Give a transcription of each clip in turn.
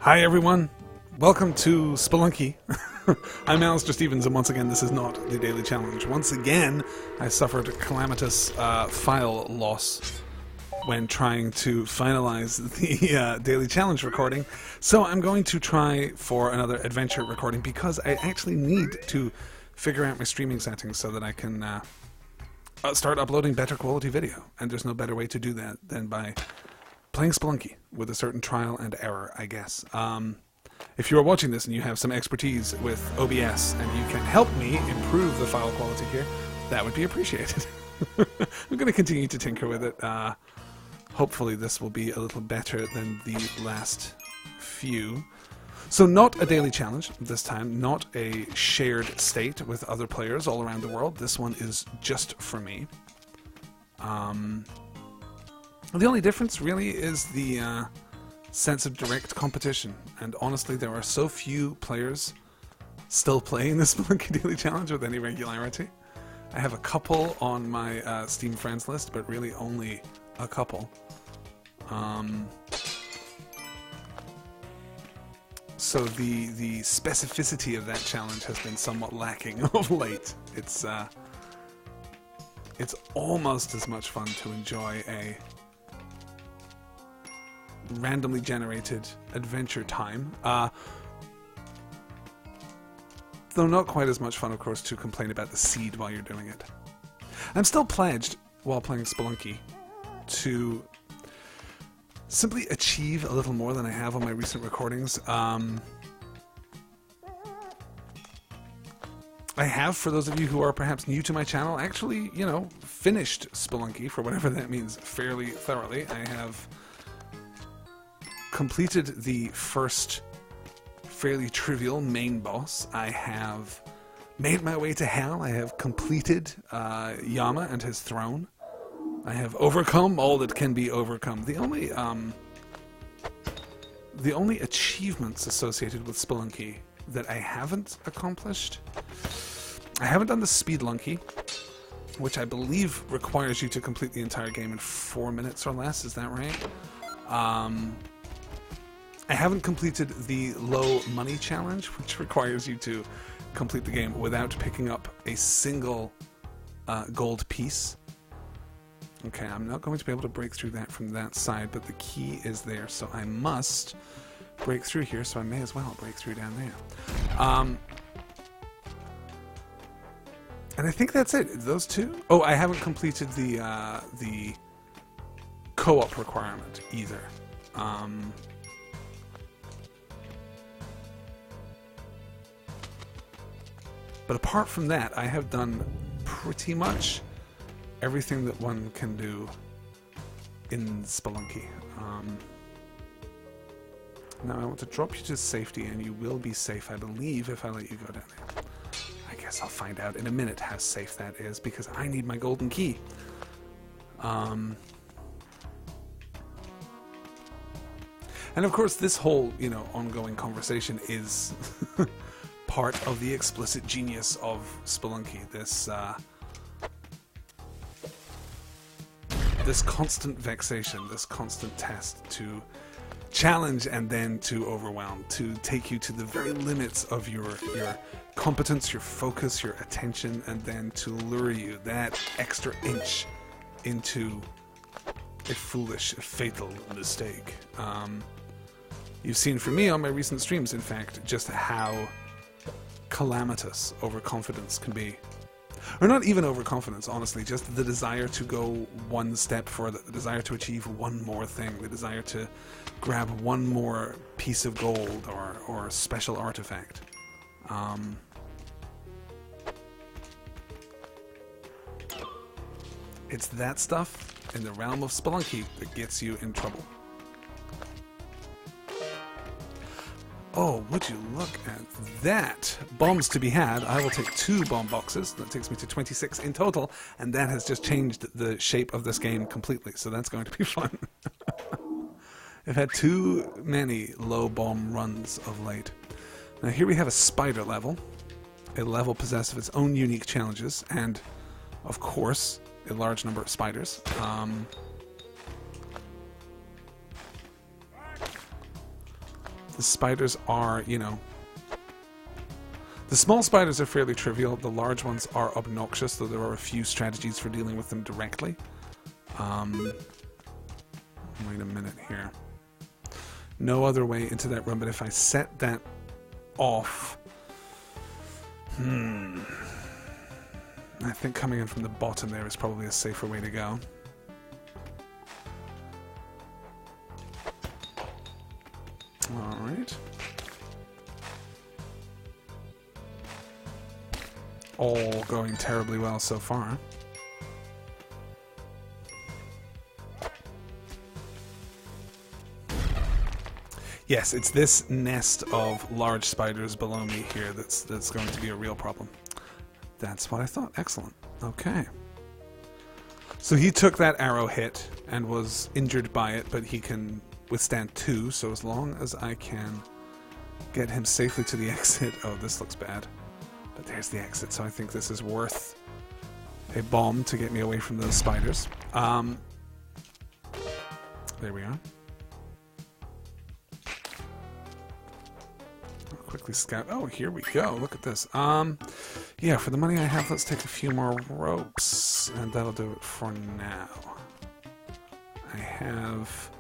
Hi everyone, welcome to Spelunky. I'm Alistair Stevens, and once again this is not the daily challenge. Once again I suffered calamitous file loss when trying to finalize the daily challenge recording, so I'm going to try for another adventure recording because I actually need to figure out my streaming settings so that I can start uploading better quality video, and there's no better way to do that than by playing Spelunky with a certain trial and error, I guess. If you are watching this and you have some expertise with OBS and you can help me improve the file quality here, that would be appreciated. I'm going to continue to tinker with it. Hopefully this will be a little better than the last few. So not a daily challenge this time, not a shared state with other players all around the world. This one is just for me. The only difference really is the sense of direct competition, and honestly there are so few players still playing this Spelunky Daily Challenge with any regularity. I have a couple on my Steam friends list, but really only a couple. So the specificity of that challenge has been somewhat lacking of late. It's almost as much fun to enjoy a randomly generated adventure time, though not quite as much fun, of course, to complain about the seed while you're doing it. I'm still pledged, while playing Spelunky, to simply achieve a little more than I have on my recent recordings. I have, for those of you who are perhaps new to my channel, actually, you know, finished Spelunky, for whatever that means, fairly thoroughly. I have completed the first fairly trivial main boss. I have made my way to hell. I have completed Yama and his throne. I have overcome all that can be overcome. The only achievements associated with Spelunky that I haven't accomplished, I haven't done the Spelunky, which I believe requires you to complete the entire game in 4 minutes or less. Is that right? I haven't completed the low money challenge, which requires you to complete the game without picking up a single gold piece. Okay, I'm not going to be able to break through that from that side, but the key is there, so I must break through here, so I may as well break through down there. And I think that's it. Those two? Oh, I haven't completed the co-op requirement either. But apart from that, I have done pretty much everything that one can do in Spelunky. Now I want to drop you to safety, and you will be safe, I believe, if I let you go down there. I guess I'll find out in a minute how safe that is, because I need my golden key. And of course, this whole, you know, ongoing conversation is part of the explicit genius of Spelunky. This constant vexation, this constant test to challenge and then to overwhelm, to take you to the very limits of your competence, your focus, your attention, and then to lure you that extra inch into a foolish, fatal mistake. You've seen from me on my recent streams, in fact, just how calamitous overconfidence can be. Or not even overconfidence, honestly, just the desire to go one step further, the desire to achieve one more thing, the desire to grab one more piece of gold or special artifact. It's that stuff in the realm of Spelunky that gets you in trouble. Oh, would you look at that? Bombs to be had. I will take 2 bomb boxes. That takes me to 26 in total, and that has just changed the shape of this game completely, so that's going to be fun. I've had too many low bomb runs of late. Now here we have a spider level, a level possessed of its own unique challenges, and, of course, a large number of spiders. The spiders are, you know... The small spiders are fairly trivial. The large ones are obnoxious, though there are a few strategies for dealing with them directly. Wait a minute here. No other way into that room, but if I set that off... I think coming in from the bottom there is probably a safer way to go. Alright. All going terribly well so far. Yes, it's this nest of large spiders below me here that's going to be a real problem. That's what I thought. Excellent. Okay. So he took that arrow hit and was injured by it, but he can withstand 2, so as long as I can get him safely to the exit... Oh, this looks bad. But there's the exit, so I think this is worth a bomb to get me away from those spiders. There we are. I'll quickly scout. Oh, here we go. Look at this. Yeah, for the money I have, let's take a few more ropes, and that'll do it for now. I have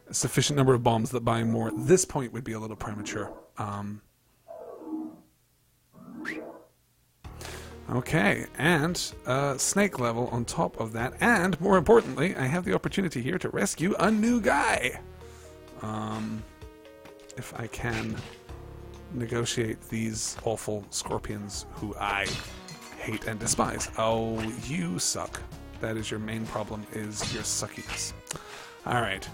a sufficient number of bombs that buying more at this point would be a little premature. Okay, and snake level on top of that, and more importantly, I have the opportunity here to rescue a new guy. If I can negotiate these awful scorpions who I hate and despise. Oh, you suck. That is your main problem, is your suckiness. Alright.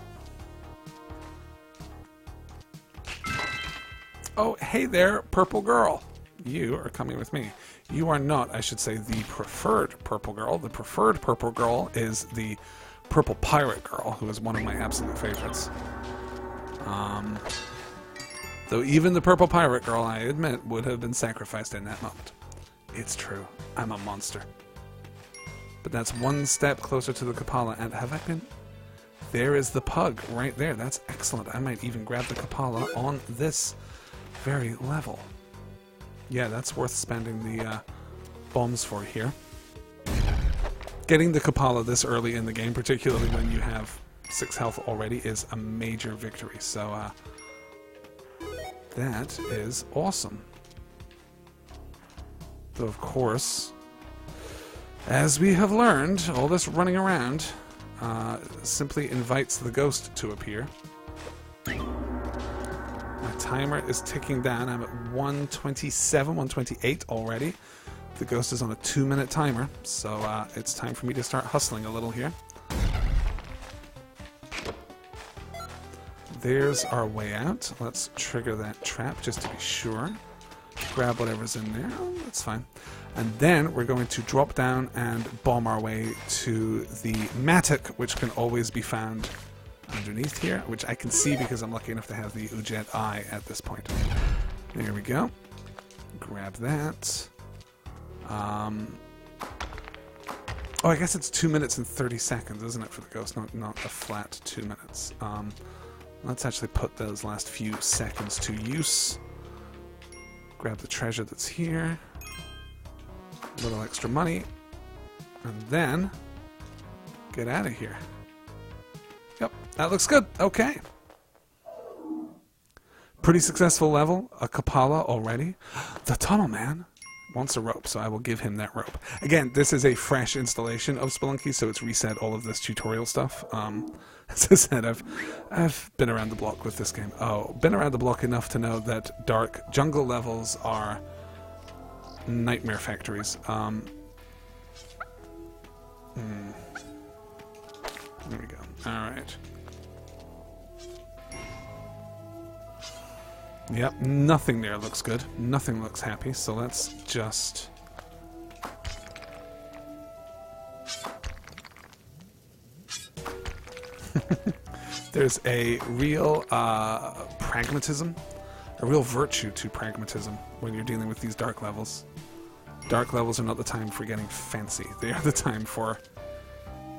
Oh, hey there, purple girl. You are coming with me. You are not, I should say, the preferred purple girl. The preferred purple girl is the purple pirate girl, who is one of my absolute favorites. Though even the purple pirate girl, I admit, would have been sacrificed in that moment. It's true. I'm a monster. But that's one step closer to the Kapala, and have I been... There is the pug right there. That's excellent. I might even grab the Kapala on this very level. Yeah, that's worth spending the bombs for here. Getting the Kapala this early in the game, particularly when you have 6 health already, is a major victory. So, that is awesome. Though, of course, as we have learned, all this running around simply invites the ghost to appear. My timer is ticking down. I'm at 127, 128 already. The ghost is on a 2-minute timer, so it's time for me to start hustling a little here. There's our way out. Let's trigger that trap just to be sure. Grab whatever's in there. Oh, that's fine. And then we're going to drop down and bomb our way to the mattock, which can always be found underneath here, which I can see because I'm lucky enough to have the Ujet Eye at this point. There we go. Grab that. Oh, I guess it's 2 minutes and 30 seconds, isn't it, for the ghost? Not a flat 2 minutes. Let's actually put those last few seconds to use. Grab the treasure that's here. A little extra money. And then get out of here. Yep, that looks good. Okay. Pretty successful level. A Kapala already. The Tunnel Man wants a rope, so I will give him that rope. Again, this is a fresh installation of Spelunky, so it's reset all of this tutorial stuff. As I said, I've been around the block with this game. Oh, been around the block enough to know that dark jungle levels are nightmare factories. There we go. Alright. Yep, nothing there looks good. Nothing looks happy, so let's just... There's a real pragmatism, a real virtue to pragmatism when you're dealing with these dark levels. Dark levels are not the time for getting fancy. They are the time for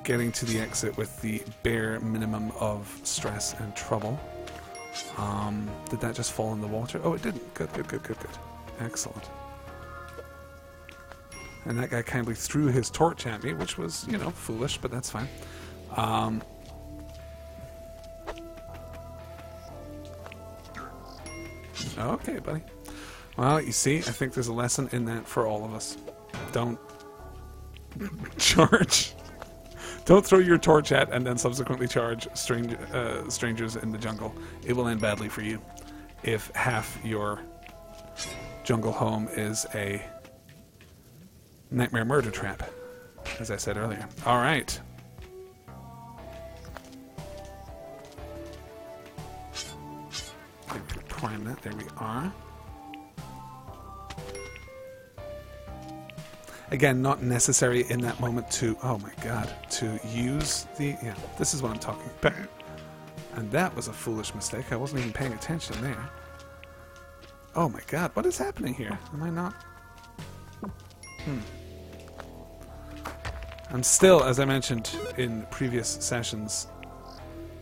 getting to the exit with the bare minimum of stress and trouble. Did that just fall in the water? Oh, it didn't. Good, good, good, good, good. Excellent. And that guy kindly threw his torch at me, which was, you know, foolish, but that's fine. Okay, buddy. Well, you see, I think there's a lesson in that for all of us. Don't charge. Don't throw your torch at and then subsequently charge strangers in the jungle. It will end badly for you if half your jungle home is a nightmare murder trap, as I said earlier. All right. Prime that. There we are. Again, not necessary in that moment to, oh my god, to use the, yeah, this is what I'm talking about. And that was a foolish mistake. I wasn't even paying attention there. Oh my god, what is happening here? Am I not? I'm still, as I mentioned in previous sessions,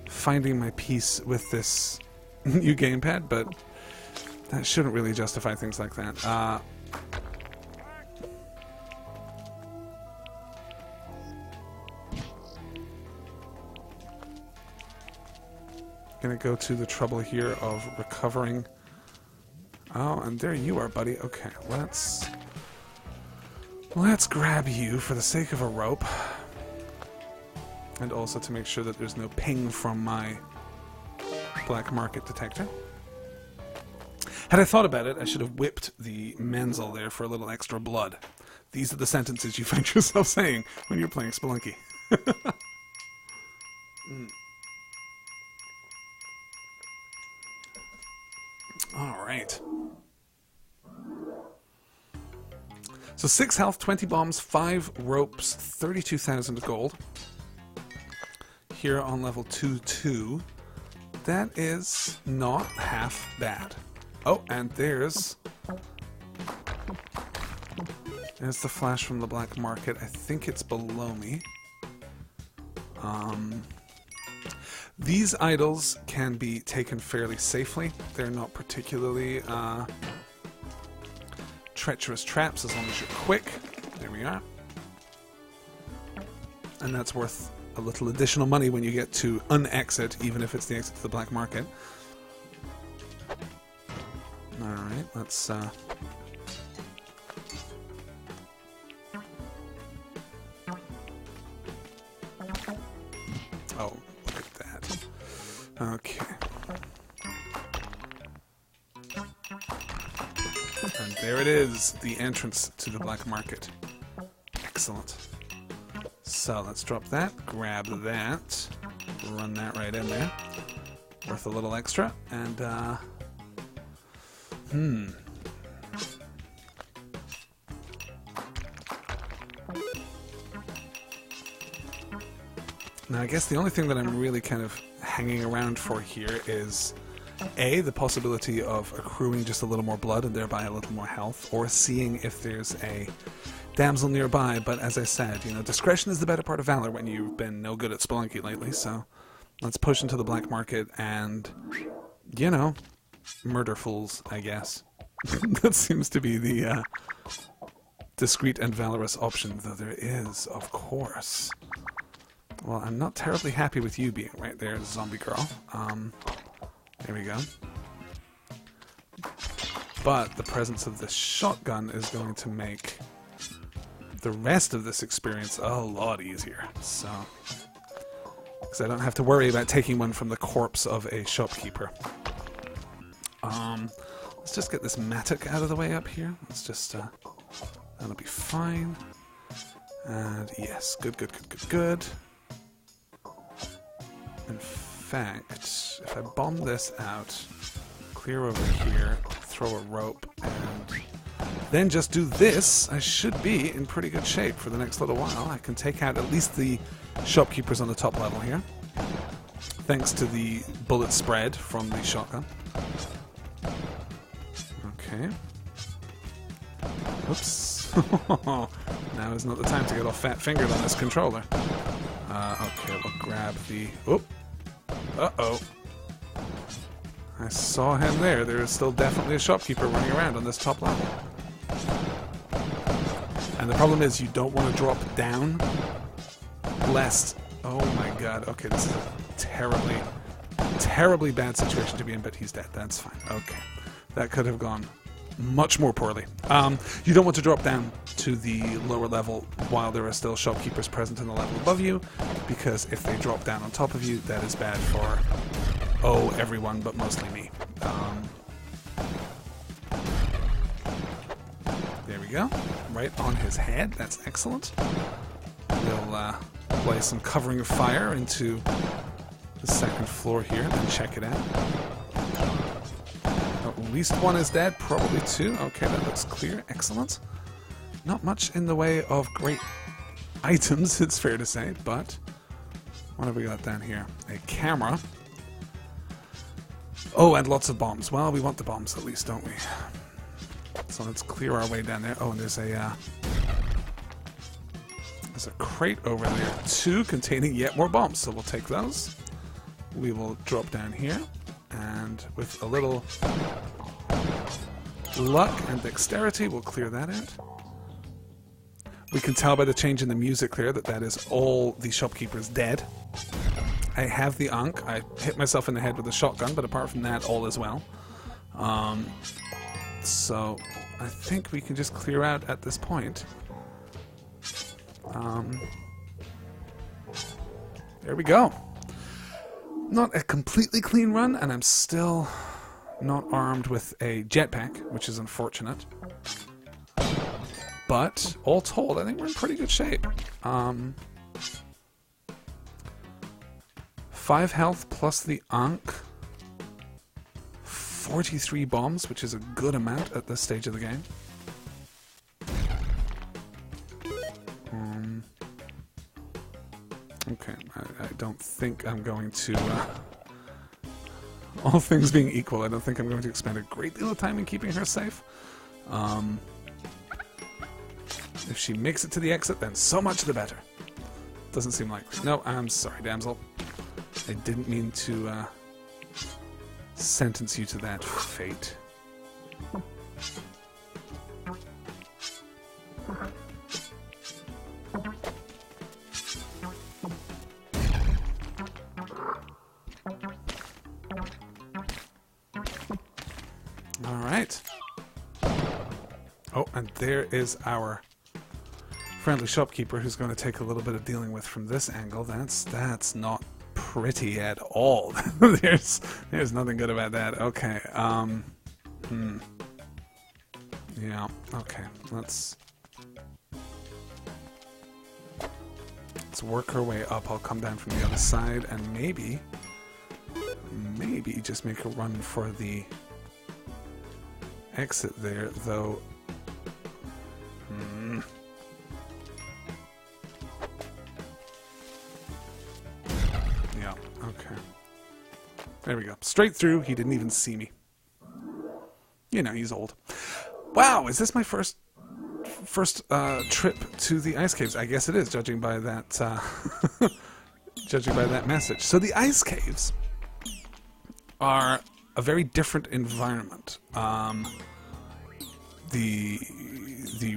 finding my peace with this new gamepad, but that shouldn't really justify things like that. Gonna go to the trouble here of recovering. Oh, and there you are, buddy. Okay, let's grab you for the sake of a rope, and also to make sure that there's no ping from my black market detector. Had I thought about it, I should have whipped the Menzel there for a little extra blood. These are the sentences you find yourself saying when you're playing Spelunky. All right. So 6 health, 20 bombs, 5 ropes, 32,000 gold. Here on level 2-2. That is not half bad. Oh, and there's the flash from the black market. I think it's below me. These idols can be taken fairly safely. They're not particularly treacherous traps as long as you're quick. There we are. And that's worth a little additional money when you get to un-exit, even if it's the exit to the black market. Alright, let's oh, look at that. Okay. And there it is, the entrance to the black market. Excellent. So let's drop that, grab that, run that right in there. Worth a little extra, and now I guess the only thing that I'm really kind of hanging around for here is A, the possibility of accruing just a little more blood and thereby a little more health, or seeing if there's a damsel nearby, but as I said, you know, discretion is the better part of valor when you've been no good at Spelunky lately, so let's push into the black market and, you know, murder fools, I guess. That seems to be the discreet and valorous option, though there is, of course. Well, I'm not terribly happy with you being right there, zombie girl. There we go. But the presence of this shotgun is going to make the rest of this experience a lot easier. So, because I don't have to worry about taking one from the corpse of a shopkeeper. Let's just get this mattock out of the way up here. Let's just, that'll be fine. And yes, good, good, good, good, good. In fact, if I bomb this out, clear over here, throw a rope, and then just do this, I should be in pretty good shape for the next little while. I can take out at least the shopkeepers on the top level here, thanks to the bullet spread from the shotgun. Okay. Oops. Now is not the time to get all fat-fingered on this controller. Okay, we'll grab the... Oop. Uh-oh. I saw him there. There is still definitely a shopkeeper running around on this top level. And the problem is you don't want to drop down lest... Oh my god. Okay, this is a terribly, terribly bad situation to be in, but he's dead. That's fine. Okay. That could have gone much more poorly. You don't want to drop down to the lower level while there are still shopkeepers present in the level above you, because if they drop down on top of you, that is bad for, oh, everyone, but mostly me. There we go. Right on his head. That's excellent. We'll play some covering fire into the second floor here and then check it out. At least one is dead, probably two. Okay, that looks clear. Excellent. Not much in the way of great items, it's fair to say, but what have we got down here? A camera. Oh, and lots of bombs. Well, we want the bombs at least, don't we? So let's clear our way down there. Oh, and there's a crate over there too, containing yet more bombs. So we'll take those. We will drop down here, and with a little luck and dexterity, we'll clear that out. We can tell by the change in the music there that that is all the shopkeepers dead. I have the Ankh. I hit myself in the head with a shotgun, but apart from that, all is well. So I think we can just clear out at this point. There we go. Not a completely clean run, and I'm still not armed with a jetpack, which is unfortunate. But, all told, I think we're in pretty good shape. 5 health plus the Ankh. 43 bombs, which is a good amount at this stage of the game. Okay, I don't think I'm going to... all things being equal, I don't think I'm going to expend a great deal of time in keeping her safe. If she makes it to the exit, then so much the better. Doesn't seem likely. No, I'm sorry, damsel. I didn't mean to sentence you to that fate. Alright. Oh, and there is our friendly shopkeeper who's going to take a little bit of dealing with from this angle. That's not pretty at all. there's nothing good about that. Okay. Yeah, okay. Let's work our way up. I'll come down from the other side and maybe just make a run for the exit there, though. Yeah, okay. There we go. Straight through. He didn't even see me. You know, he's old. Wow, is this my first trip to the ice caves? I guess it is, judging by that judging by that message. So the ice caves are a very different environment. The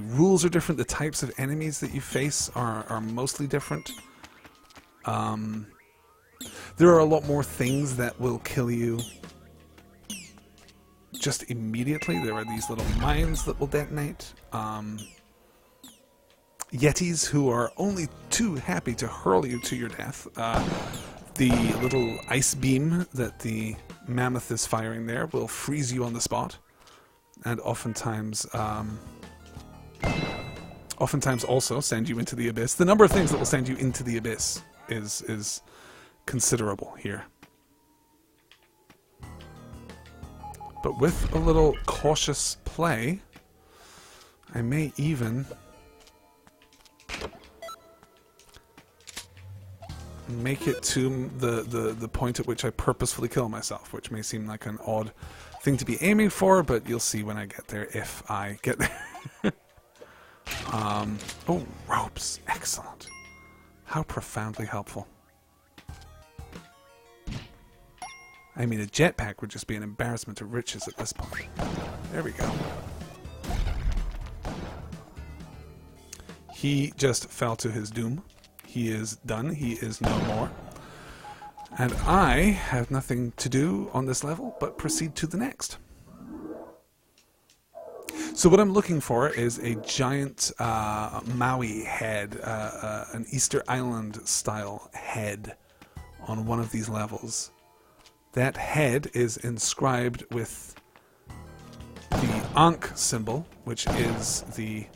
rules are different. The types of enemies that you face are mostly different. There are a lot more things that will kill you just immediately. There are these little mines that will detonate. Yetis who are only too happy to hurl you to your death. The little ice beam that the mammoth is firing there will freeze you on the spot, and oftentimes also send you into the abyss. The number of things that will send you into the abyss is considerable here. But with a little cautious play, I may even make it to the point at which I purposefully kill myself, which may seem like an odd thing to be aiming for, but you'll see when I get there, if I get there. Oh, ropes. Excellent. How profoundly helpful. I mean, a jetpack would just be an embarrassment of riches at this point. There we go. He just fell to his doom. He is done. He is no more. And I have nothing to do on this level but proceed to the next. So what I'm looking for is a giant Maui head, an Easter Island style head on one of these levels. That head is inscribed with the Ankh symbol, which is the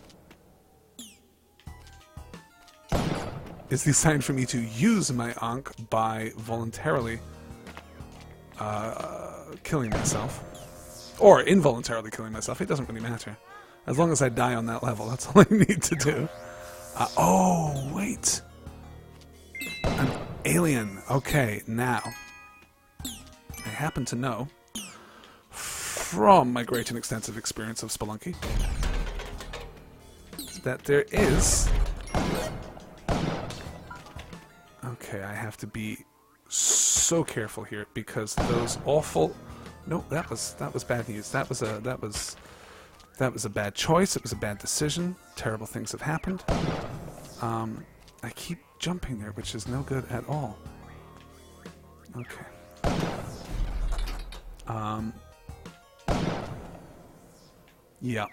sign for me to use my Ankh by voluntarily killing myself. Or involuntarily killing myself. It doesn't really matter. As long as I die on that level, that's all I need to do. Oh, wait. An alien. Okay, now. I happen to know, from my great and extensive experience of Spelunky, that there is... Okay, I have to be so careful here because those awful... No, that was bad news. That was a bad choice. It was a bad decision. Terrible things have happened. I keep jumping there, which is no good at all. Okay. Yeah.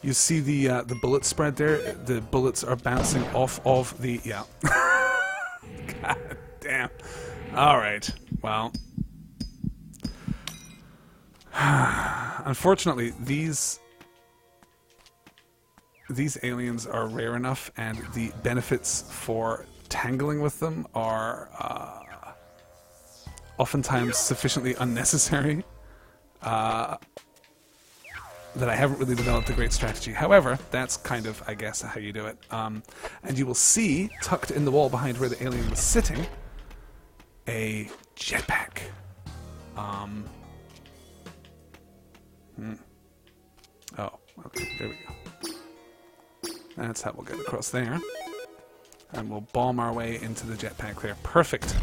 You see the bullet spread there? The bullets are bouncing off of the... Yeah. God damn. Alright. Well... Unfortunately, these aliens are rare enough, and the benefits for tangling with them are oftentimes sufficiently unnecessary that I haven't really developed a great strategy. However, that's kind of, I guess, how you do it. And you will see, tucked in the wall behind where the alien was sitting, a jetpack. Oh, okay, there we go. That's how we'll get across there. And we'll bomb our way into the jetpack there. Perfect.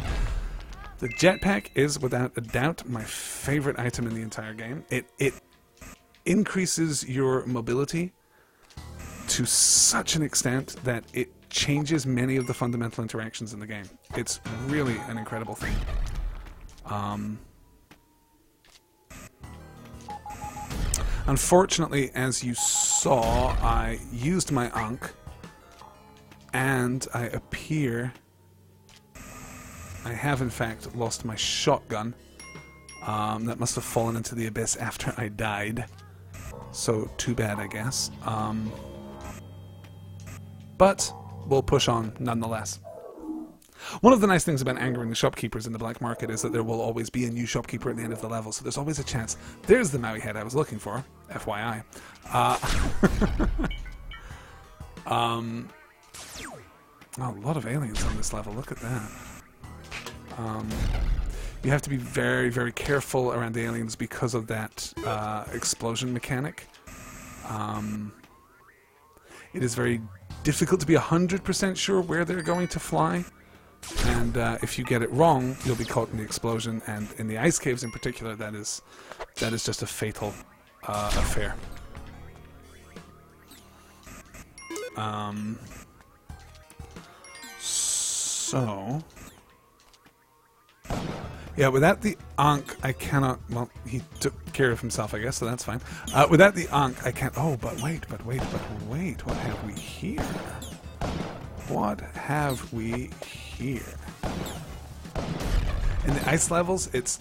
The jetpack is, without a doubt, my favorite item in the entire game. It increases your mobility to such an extent that it changes many of the fundamental interactions in the game. It's really an incredible thing. Unfortunately, as you saw, I used my Ankh, and I have in fact lost my shotgun. That must have fallen into the abyss after I died. So, too bad, I guess. But we'll push on nonetheless. One of the nice things about angering the shopkeepers in the black market is that there will always be a new shopkeeper at the end of the level, so there's always a chance. There's the Maui head I was looking for, FYI. Oh, a lot of aliens on this level, look at that. You have to be very, very careful around the aliens because of that explosion mechanic. It is very difficult to be 100% sure where they're going to fly. And if you get it wrong, you'll be caught in the explosion, and in the ice caves in particular, that is just a fatal affair. So, yeah, without the Ankh, I cannot. Well, he took care of himself, I guess, so that's fine. Without the Ankh, I can't. Oh, but wait. What have we here? What have we here? In the ice levels, it's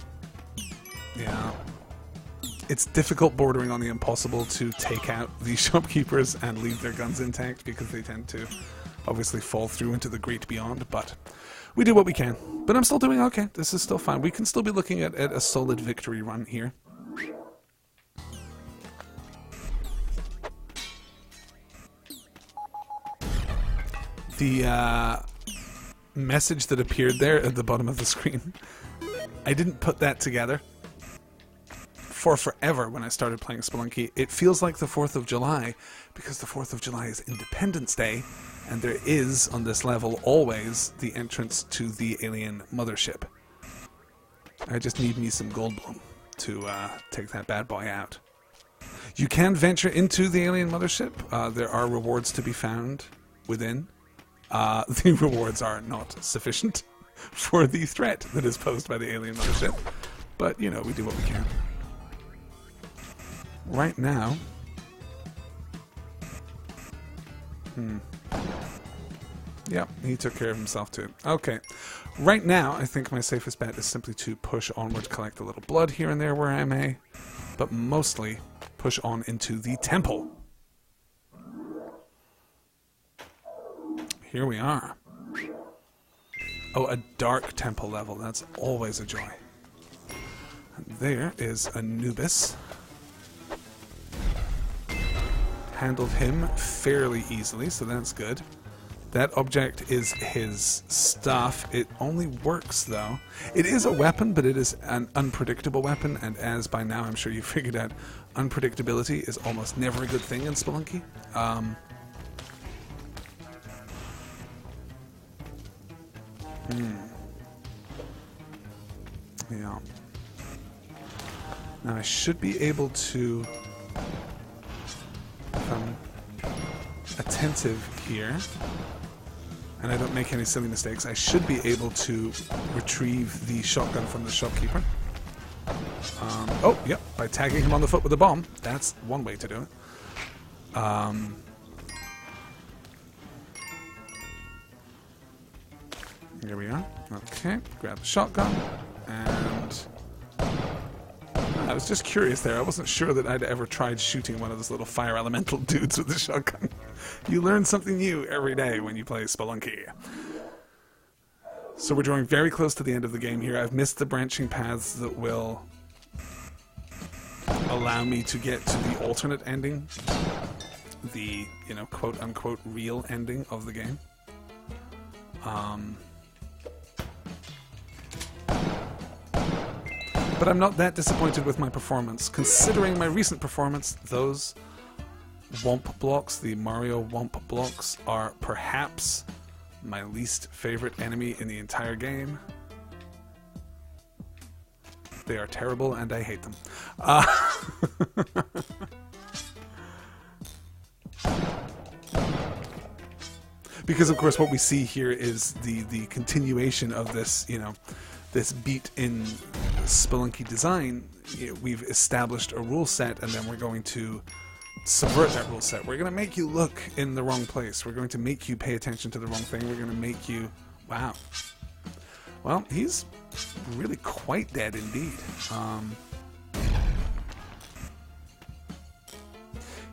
difficult, bordering on the impossible, to take out the shopkeepers and leave their guns intact because they tend to obviously fall through into the great beyond, but we do what we can. But I'm still doing okay. This is still fine. We can still be looking at a solid victory run here. The message that appeared there at the bottom of the screen, I didn't put that together for forever when I started playing Spelunky. It feels like the 4th of July because the 4th of July is Independence Day, and there is, on this level, always the entrance to the alien mothership. I just need me some Goldblum to take that bad boy out. You can venture into the alien mothership. There are rewards to be found within. The rewards are not sufficient for the threat that is posed by the alien mothership. But, you know, we do what we can. Right now... Yep, he took care of himself too. Okay. Right now, I think my safest bet is simply to push onward, collect a little blood here and there where I may, but mostly push on into the temple. Here we are. Oh, a dark temple level. That's always a joy. And there is Anubis. Handled him fairly easily, so that's good. That object is his staff. It only works, though. It is a weapon, but it is an unpredictable weapon, and as by now I'm sure you figured out, unpredictability is almost never a good thing in Spelunky. Yeah. Now I should be able to... If I'm attentive here, and I don't make any silly mistakes, I should be able to retrieve the shotgun from the shopkeeper. Oh, yep, by tagging him on the foot with a bomb. That's one way to do it. Here we are. Okay, grab the shotgun, and... I was just curious there. I wasn't sure that I'd ever tried shooting one of those little fire elemental dudes with the shotgun. You learn something new every day when you play Spelunky. So we're drawing very close to the end of the game here. I've missed the branching paths that will allow me to get to the alternate ending. The, you know, quote-unquote real ending of the game. But I'm not that disappointed with my performance. Considering my recent performance, those Womp blocks, the Mario Womp blocks, are perhaps my least favorite enemy in the entire game. They are terrible and I hate them. Because of course what we see here is the continuation of this, you know, this beat in Spelunky design. We've established a rule set, and then we're going to subvert that rule set. We're going to make you look in the wrong place. We're going to make you pay attention to the wrong thing. We're going to make you... Wow. Well, he's really quite dead indeed.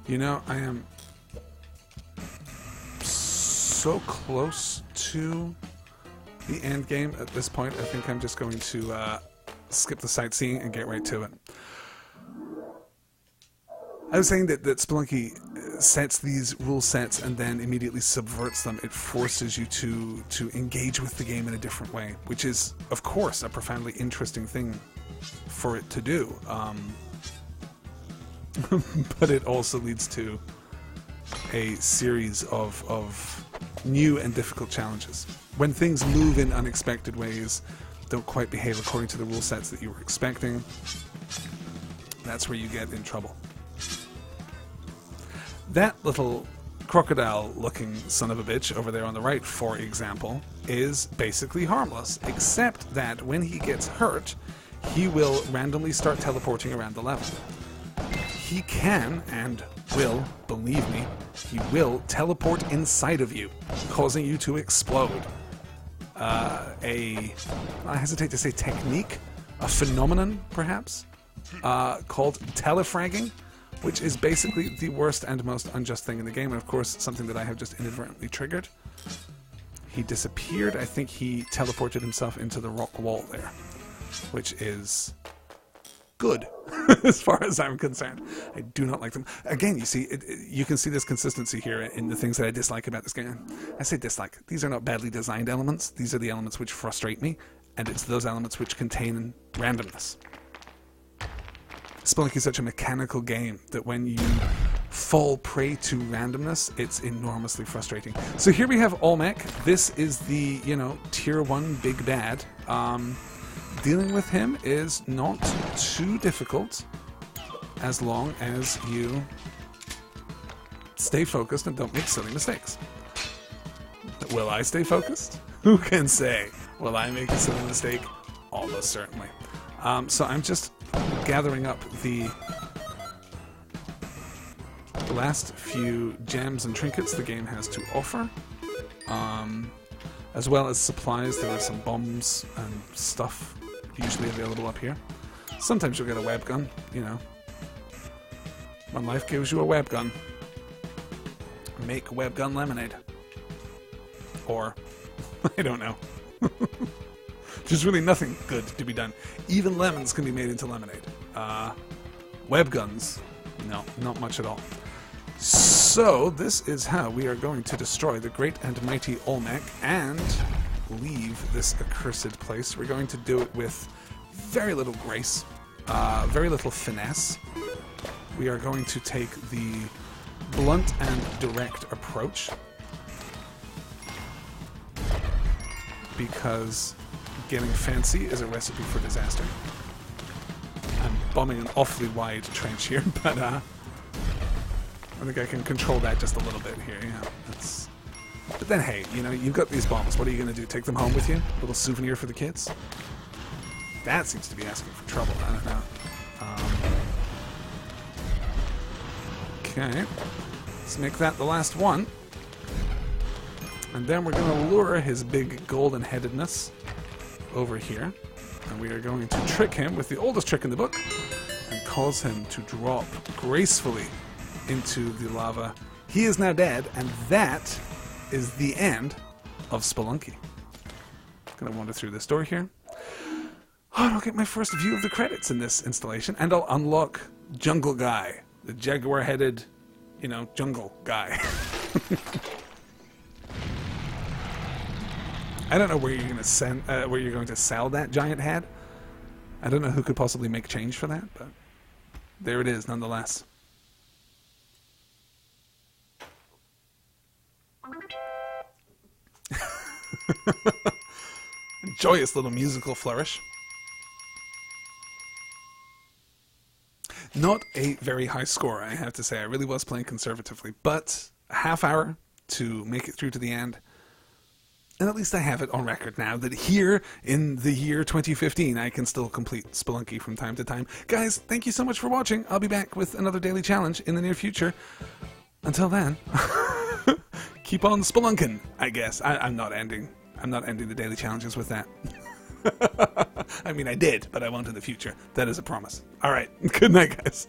You know, I am so close to the end game at this point. I think I'm just going to skip the sightseeing and get right to it. I was saying that Spelunky sets these rule sets and then immediately subverts them. It forces you to engage with the game in a different way, which is, of course, a profoundly interesting thing for it to do. But it also leads to a series of new and difficult challenges. When things move in unexpected ways, don't quite behave according to the rule sets that you were expecting, that's where you get in trouble. That little crocodile-looking son of a bitch over there on the right, for example, is basically harmless, except that when he gets hurt, he will randomly start teleporting around the level. He can, and will, believe me, he will teleport inside of you, causing you to explode. I hesitate to say technique, a phenomenon, perhaps, called telefragging, which is basically the worst and most unjust thing in the game, and of course something that I have just inadvertently triggered. He disappeared. I think he teleported himself into the rock wall there, which is good as far as I'm concerned. I do not like them. Again, you see, you can see this consistency here in the things that I dislike about this game. I say dislike. These are not badly designed elements. These are the elements which frustrate me, and it's those elements which contain randomness. Spelunky is such a mechanical game that when you fall prey to randomness, it's enormously frustrating. So here we have Olmec. This is the, you know, tier 1 big bad. dealing with him is not too difficult as long as you stay focused and don't make silly mistakes. Will I stay focused? Who can say? Will I make a silly mistake? Almost certainly. So I'm just gathering up the last few gems and trinkets the game has to offer, as well as supplies. There are some bombs and stuff usually available up here. Sometimes you'll get a web gun, you know. When life gives you a web gun, make web gun lemonade. Or, I don't know. There's really nothing good to be done. Even lemons can be made into lemonade. Web guns, no, not much at all. So, this is how we are going to destroy the great and mighty Olmec and leave this accursed place. We're going to do it with very little grace, very little finesse. We are going to take the blunt and direct approach, because getting fancy is a recipe for disaster. I'm bombing an awfully wide trench here, but I think I can control that just a little bit here. Yeah, but then hey, you know, you've got these bombs. What are you going to do? Take them home with you? A little souvenir for the kids? That seems to be asking for trouble. I don't know. Okay, let's make that the last one. And then we're going to lure his big golden-headedness over here. And we are going to trick him with the oldest trick in the book and cause him to drop gracefully into the lava. He is now dead, and that is the end of Spelunky. Going to wander through this door here. Oh, and I'll get my first view of the credits in this installation, and I'll unlock Jungle Guy, the jaguar-headed, you know, jungle guy. I don't know where you're going to send, where you're going to sell that giant head. I don't know who could possibly make change for that, but there it is, nonetheless. Joyous little musical flourish. Not a very high score, I have to say. I really was playing conservatively, but a half hour to make it through to the end. And at least I have it on record now that here in the year 2015, I can still complete Spelunky from time to time. Guys, thank you so much for watching. I'll be back with another daily challenge in the near future. Until then, keep on spelunking, I guess. I'm not ending the daily challenges with that. I mean, I did, but I won't in the future. That is a promise. All right. Good night, guys.